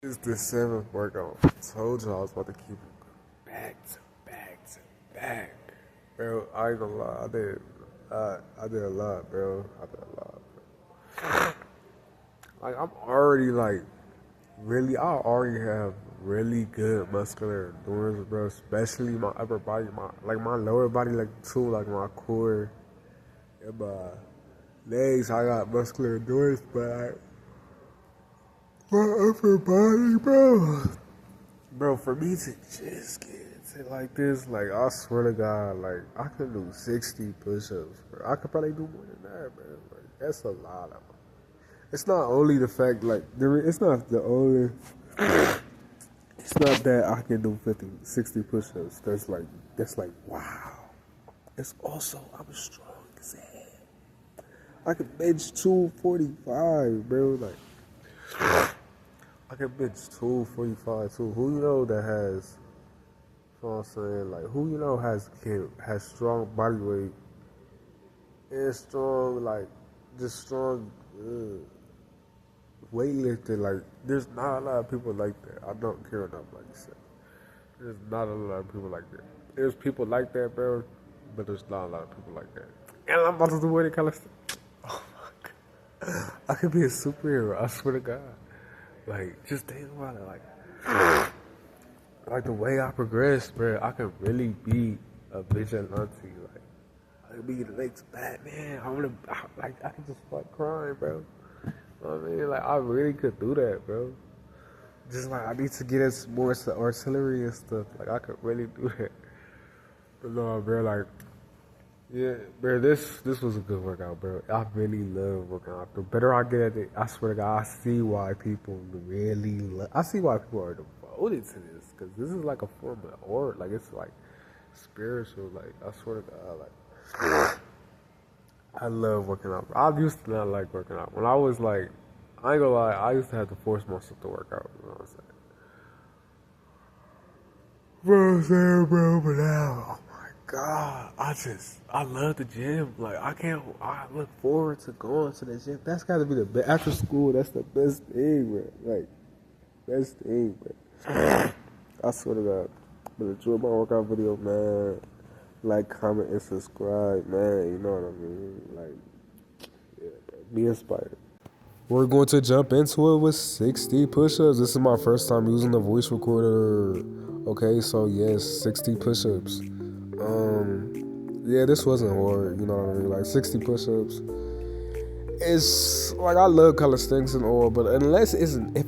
It's the seventh workout. I told you I was about to keep it back to back to back. Bro, I ain't gonna lie. I did a lot, bro. I did a lot, bro. Like, I'm already, like, really, I already have really good muscular endurance, bro. Especially my upper body, my lower body, like, too, like, my core and my legs. I got muscular endurance, but my upper body, bro. Bro, for me to just get into like this, like, I swear to God, like, I could do 60 push-ups, bro. I could probably do more than that, bro. Like, that's a lot of them. It's not only the fact, like, it's not the only, it's not that I can do 50, 60 push-ups. That's like, wow. It's also, I'm strong as hell. I can bench 245, bro. Like, I can bench 245 too. Who you know that has, you know what I'm saying? Like, who you know has strong body weight and strong, like, just strong weightlifting? Like, there's not a lot of people like that. I don't care enough, like you said. There's not a lot of people like that. There's people like that, bro, but there's not a lot of people like that. And I'm about to do what it kind of stuff. Oh my God. I could be a superhero, I swear to God. Like, just think about it, like the way I progressed, bro, I could really be a vigilante, like, I could be the next Batman, I could just fight crime, bro, you know what I mean, like, I really could do that, bro, just like, I need to get us more artillery and stuff, like, I could really do that, but no, bro, like, yeah, bro, this was a good workout, bro. I really love working out. The better I get at it, I swear to God, I see why people really love. I see why people are devoted to this, because this is like a form of art. Like, it's like spiritual. Like, I swear to God, like, I love working out. I used to not like working out. When I was like, I ain't gonna lie, I used to have to force myself to work out. You know what I'm saying? Bro, but now, oh my God, I love the gym. Like, I look forward to going to the gym. That's gotta be the best. After school, that's the best thing, man. Like, best thing, man. I swear to God. But enjoy my workout video, man. Like, comment, and subscribe, man. You know what I mean? Like, yeah, man. Be inspired. We're going to jump into it with 60 push-ups. This is my first time using the voice recorder. Okay, so yes, 60 push-ups. Yeah, this wasn't hard, you know what I mean? Like, 60 push-ups. It's like, I love calisthenics and all, but if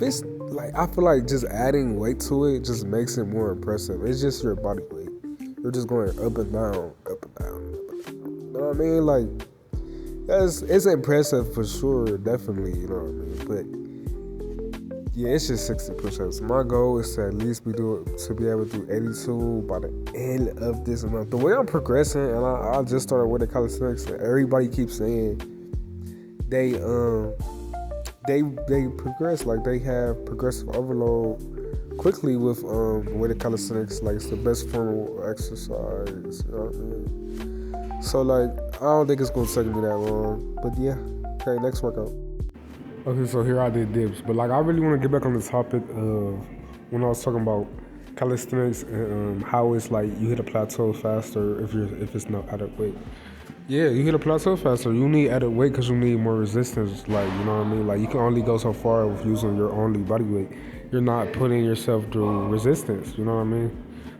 it's like, I feel like just adding weight to it just makes it more impressive. It's just your body weight. You're just going up and down, up and down, up and down. You know what I mean? Like, it's impressive for sure, definitely, you know what I mean? But yeah, it's just 60 push-ups. My goal is to at least be able to do 82 by the end of this month. The way I'm progressing, and I just started with the calisthenics, and everybody keeps saying they progress, like, they have progressive overload quickly with with the calisthenics. Like, it's the best form of exercise, you know what I mean? So, like, I don't think it's gonna take me that long. But yeah, okay, next workout. Okay, so here I did dips, but like, I really want to get back on the topic of when I was talking about calisthenics and how it's like you hit a plateau faster if it's not added weight. Yeah, you hit a plateau faster. You need added weight because you need more resistance. Like, you know what I mean? Like, you can only go so far with using your only body weight. You're not putting yourself through resistance. You know what I mean?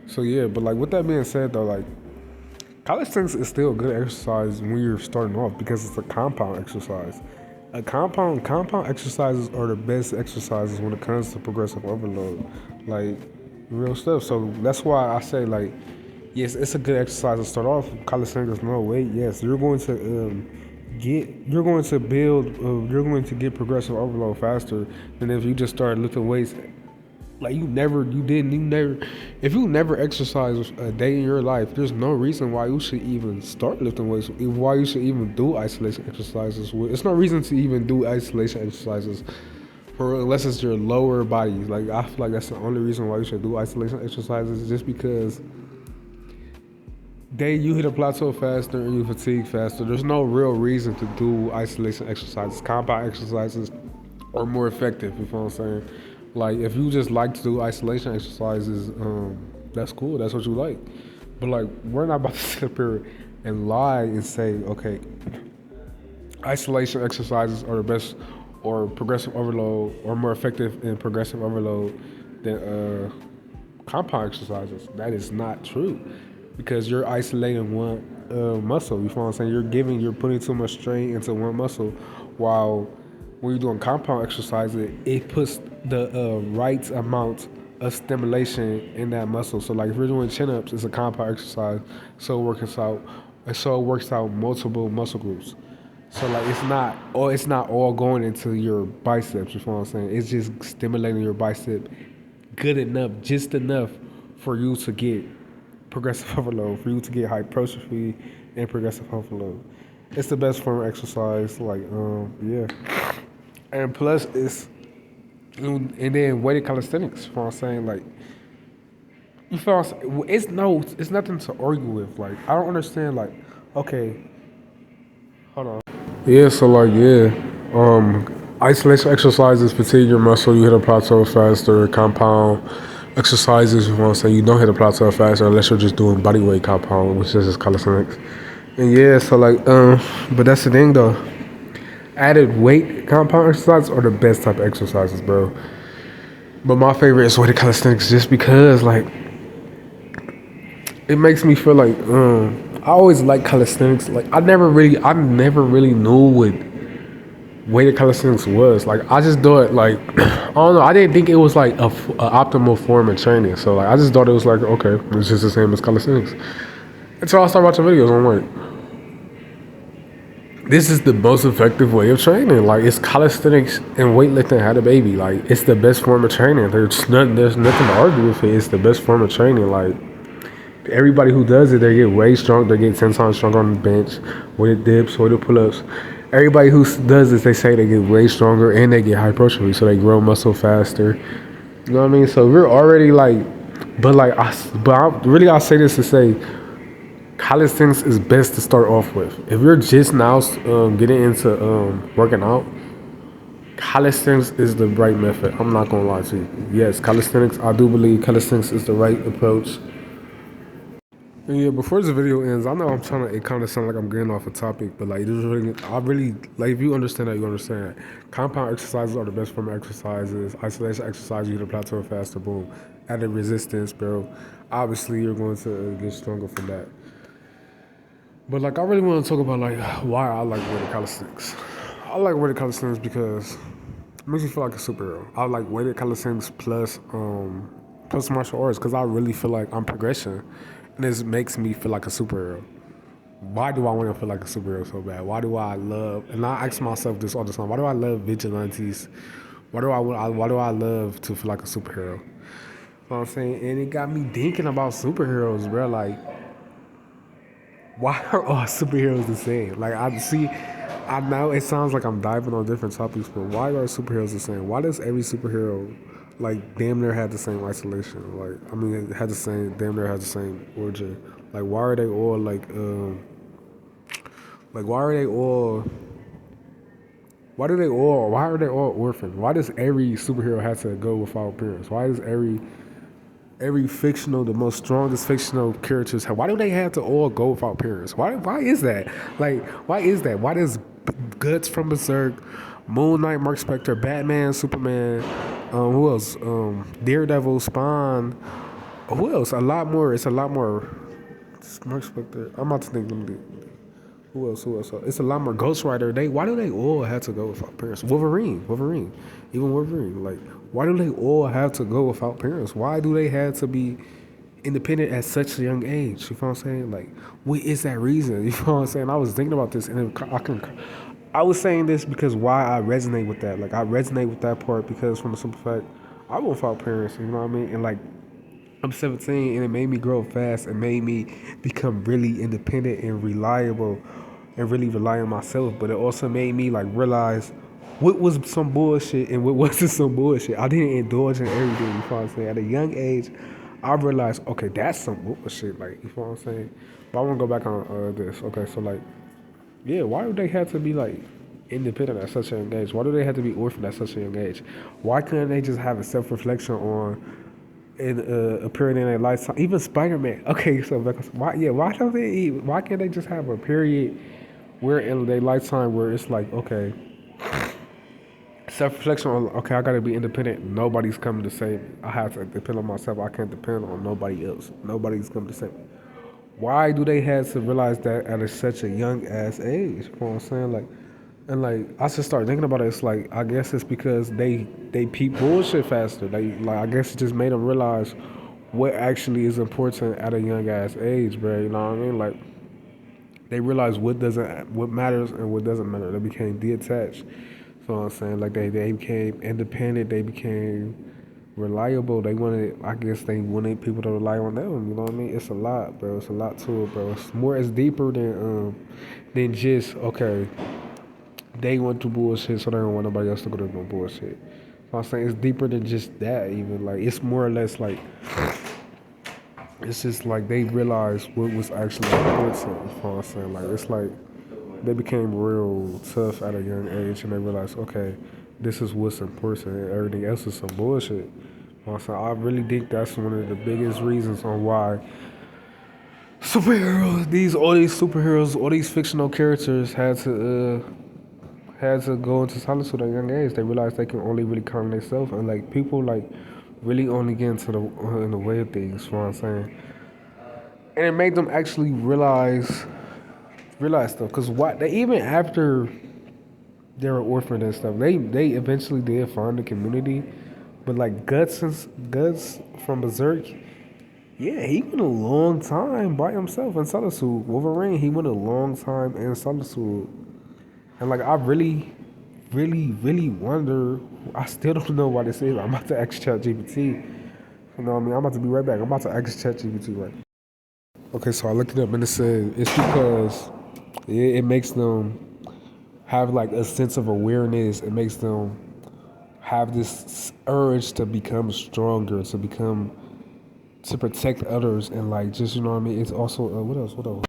So yeah, but like, with that being said though, like, calisthenics is still a good exercise when you're starting off because it's a compound exercise. Compound exercises are the best exercises when it comes to progressive overload, like, real stuff. So that's why I say, like, yes, it's a good exercise to start off. Calisthenics, no weight. Yes, you're going to get progressive overload faster than if you just started lifting weights. Like, if you never exercise a day in your life, there's no reason why you should even start lifting weights, why you should even do isolation exercises. It's no reason to even do isolation exercises unless it's your lower body. Like, I feel like that's the only reason why you should do isolation exercises, just because you hit a plateau faster and you fatigue faster. There's no real reason to do isolation exercises. Compound exercises are more effective, you know what I'm saying? Like if you just like to do isolation exercises, that's cool. That's what you like. But like we're not about to sit up here and lie and say, okay, isolation exercises are the best or progressive overload or more effective in progressive overload than compound exercises. That is not true because you're isolating one muscle. You feel what I'm saying? You're putting too much strain into one muscle, while when you're doing compound exercises, it puts the right amount of stimulation in that muscle. So like if you're doing chin ups, it's a compound exercise, so it works out multiple muscle groups. So like it's not all going into your biceps. You know what I'm saying? It's just stimulating your bicep good enough, just enough for you to get progressive overload, for you to get hypertrophy and progressive overload. It's the best form of exercise. Like yeah, and plus and then weighted calisthenics. You know what I'm saying? Like you feel what I'm saying? It's nothing to argue with. Like I don't understand. Like okay, hold on. Yeah, so like isolation exercises fatigue your muscle. You hit a plateau faster. Compound exercises, you want to say you don't hit a plateau faster unless you're just doing body weight compound, which is just calisthenics. And yeah, so like but that's the thing though. Added weight compound exercises are the best type of exercises, bro. But my favorite is weighted calisthenics just because like it makes me feel like I always like calisthenics. Like I never really knew what weighted calisthenics was. Like I just thought like I don't know. I didn't think it was like a optimal form of training. So like I just thought it was like okay, it's just the same as calisthenics. Until I started watching videos, I'm like, this is the most effective way of training. Like it's calisthenics and weightlifting had a baby. Like it's the best form of training. There's nothing to argue with it. It's the best form of training. Like everybody who does it, they get way stronger. They get 10 times stronger on the bench, weighted dips, weighted pull-ups. Everybody who does this, they say they get way stronger and they get hypertrophy, so they grow muscle faster. You know what I mean? So we're already like, I say this to say, calisthenics is best to start off with. If you're just now getting into working out, calisthenics is the right method. I'm not gonna lie to you. Yes, calisthenics. I do believe calisthenics is the right approach. And yeah, before this video ends, I know I'm trying to. It kind of sounds like I'm getting off a topic, but like, this really, I really like. If you understand that, you understand. Compound exercises are the best form of exercises. Isolation exercises, you hit a plateau faster. Boom, added resistance, bro. Obviously, you're going to get stronger from that. But like, I really want to talk about like why I like weighted calisthenics. I like weighted calisthenics because it makes me feel like a superhero. I like weighted calisthenics plus martial arts because I really feel like I'm progression. And this makes me feel like a superhero. Why do I want to feel like a superhero so bad? Why do I love? And I ask myself this all the time. Why do I love vigilantes? Why do I love to feel like a superhero? You know what I'm saying? And it got me thinking about superheroes, bro. Like, why are all superheroes the same? Like, I know it sounds like I'm diving on different topics, but why are superheroes the same? Why does every superhero like damn near had the same isolation? Like I mean, it had the same damn near had the same origin. Like why are they all like why are they all orphans? Why does every superhero have to go without parents? Why does every fictional, the most strongest fictional characters have? Why do they have to all go without parents? Why is that? Like why is that? Why does Guts from Berserk, Moon Knight, Mark Spector, Batman, Superman, who else? Daredevil, Spawn. Who else? A lot more. It's a lot more. Mark Spector. I'm about to think. Who else? Who else? It's a lot more. Ghost Rider. Why do they all have to go without parents? Wolverine. Even Wolverine. Like, why do they all have to go without parents? Why do they have to be independent at such a young age? You know what I'm saying? Like, what is that reason? You know what I'm saying? I was thinking about this, and I was saying this because why I resonate with that. Like, I resonate with that part because from the simple fact, I went without parents. You know what I mean? And like, I'm 17, and it made me grow fast. It made me become really independent and reliable, and really rely on myself. But it also made me like realize what was some bullshit and what wasn't some bullshit. I didn't indulge in everything. You know what I'm saying? At a young age, I realized, okay, that's some bullshit. Like, you know what I'm saying? But I want to go back on this. Okay, so like, yeah, why would they have to be like? independent at such a young age? Why do they have to be orphaned at such a young age? Why couldn't they just have a self reflection on in a period in their lifetime? Even Spider Man. Okay, so why don't they? Why can't they just have a period where in their lifetime where it's like, okay, self reflection on, okay, I gotta be independent. Nobody's coming to save me. I have to depend on myself. I can't depend on nobody else. Nobody's coming to save me. Why do they have to realize that at such a young ass age? You know what I'm saying? Like, and like I just start thinking about it. It's like I guess it's because they peep bullshit faster. They like I guess it just made them realize what actually is important at a young ass age, bro. You know what I mean? Like they realized what matters and what doesn't matter. They became detached. So I'm saying like they became independent. They became reliable. They wanted, I guess they wanted people to rely on them. You know what I mean? It's a lot, bro. It's a lot to it, bro. It's more. It's deeper than just okay. They went through bullshit, so they don't want nobody else to go through no bullshit. So I'm saying it's deeper than just that. Even like it's more or less like it's just like they realized what was actually important. You know what I'm saying? Like it's like they became real tough at a young age, and they realized, okay, this is what's important, and everything else is some bullshit. You know what I'm saying? I really think that's one of the biggest reasons on why superheroes, all these superheroes, all these fictional characters had to go into solitude at a young age. They realized they can only really calm themselves, and like people like really only get into the in the way of things. You know what I'm saying? And it made them actually realize stuff. Cause what they even after they were orphaned and stuff, they eventually did find a community. But like Guts from Berserk, yeah, he went a long time by himself in solitude. Wolverine, he went a long time in solitude. And like I really wonder. I still don't know why this is. I'm about to ask ChatGPT. You know what I mean? I'm about to be right back. I'm about to ask ChatGPT right. Okay, so I looked it up and it said it's because it makes them have like a sense of awareness. It makes them have this urge to become stronger, to protect others, and like just you know what I mean. It's also what else? What else?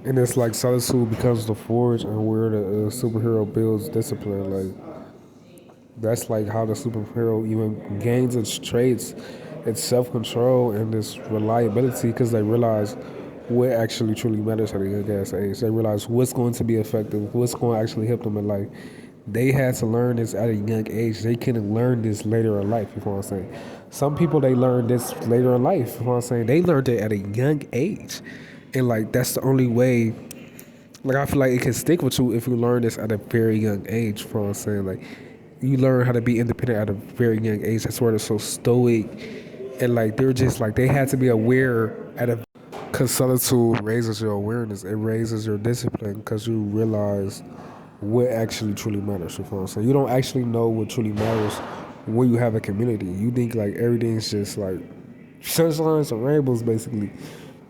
And it's like solitude becomes the forge, and where the superhero builds discipline. Like that's like how the superhero even gains its traits, its self control, and this reliability because they realize what actually truly matters at a young ass age. They realize what's going to be effective, what's going to actually help them in life. They had to learn this at a young age. They couldn't learn this later in life, you know what I'm saying? Some people, they learn this later in life, you know what I'm saying? They learned it at a young age. And, like, that's the only way, like, I feel like it can stick with you if you learn this at a very young age, you know what I'm saying? Like, you learn how to be independent at a very young age. That's why they're so stoic. And, like, they're just, like, they had to be aware at a because solitude raises your awareness. It raises your discipline because you realize what actually truly matters. You know what I'm saying? You don't actually know what truly matters when you have a community. You think like everything's just like sunshines and rainbows, basically.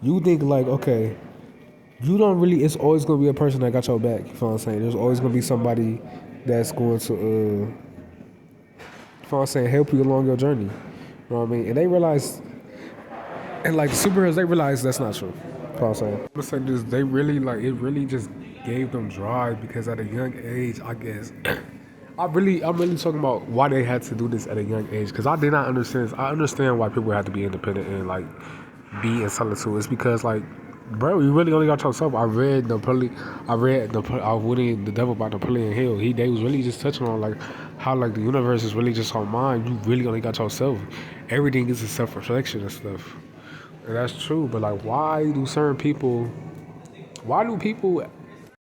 You think like, okay, you don't really. It's always gonna be a person that got your back. You know what I'm saying? There's always gonna be somebody that's going to, you know what I'm saying, help you along your journey. You know what I mean? And they realize, and like superheroes, they realize that's not true. You know what I'm saying? I'm gonna say this. They really like it. Really just gave them drive because at a young age, I guess. I'm really talking about why they had to do this at a young age because I did not understand. I understand why people had to be independent and like be in solitude. It's because like, bro, you really only got yourself. I read the Devil by Napoleon Hill. They was really just touching on like how like the universe is really just on mind. You really only got yourself. Everything is a self reflection and stuff. And that's true, but like, why do people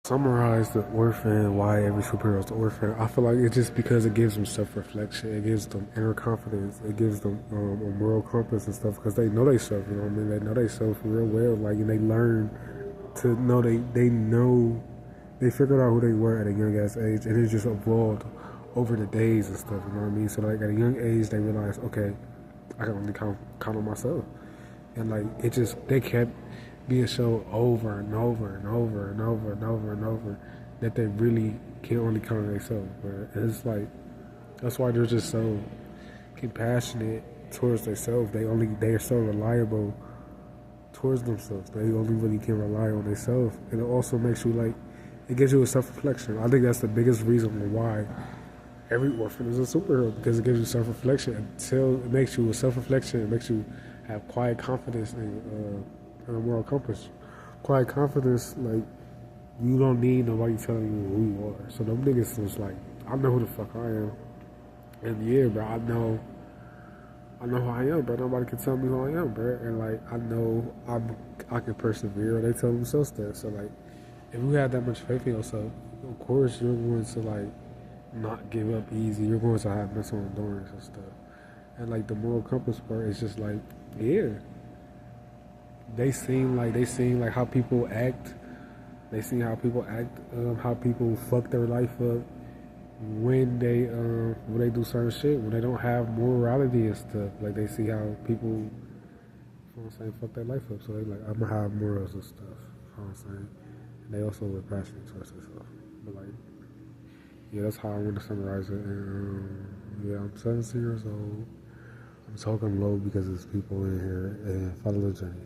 summarize the orphan, why every superhero is the orphan? I feel like it's just because it gives them self-reflection, it gives them inner confidence, it gives them a moral compass and stuff because they know they self, you know what I mean? They know they self real well, like, and they learn to know they figured out who they were at a young ass age, and it just evolved over the days and stuff, you know what I mean? So like at a young age, they realized, okay, I can only count on myself. And like it just they kept being shown over and over and over and over and over and over that they really can only count on themselves. But it's like that's why they're just so compassionate towards themselves. They are so reliable towards themselves. They only really can rely on themselves. And it also makes you like It gives you a self-reflection. I think that's the biggest reason why every orphan is a superhero, because it gives you self-reflection. Until it makes you a self-reflection, it makes you have quiet confidence in a moral compass. Quiet confidence, like, you don't need nobody telling you who you are. So them niggas was like, I know who the fuck I am. And yeah, bro, I know who I am, bro. Nobody can tell me who I am, bro. And like, I know I can persevere. They tell themselves that. So like, if you have that much faith in yourself, of course you're going to like not give up easy. You're going to have mental endurance and stuff. And like the moral compass part is just like, yeah, they seem like how people act. They see how people act, how people fuck their life up when they do certain shit, when they don't have morality and stuff. Like they see how people, you know what I'm saying, fuck their life up. So they like, I'm gonna have morals and stuff. You know what I'm saying? And they also were passionate towards themselves. But like, yeah, that's how I want to summarize it. And yeah, I'm 17 years old. I'm talking low because there's people in here, and follow the journey.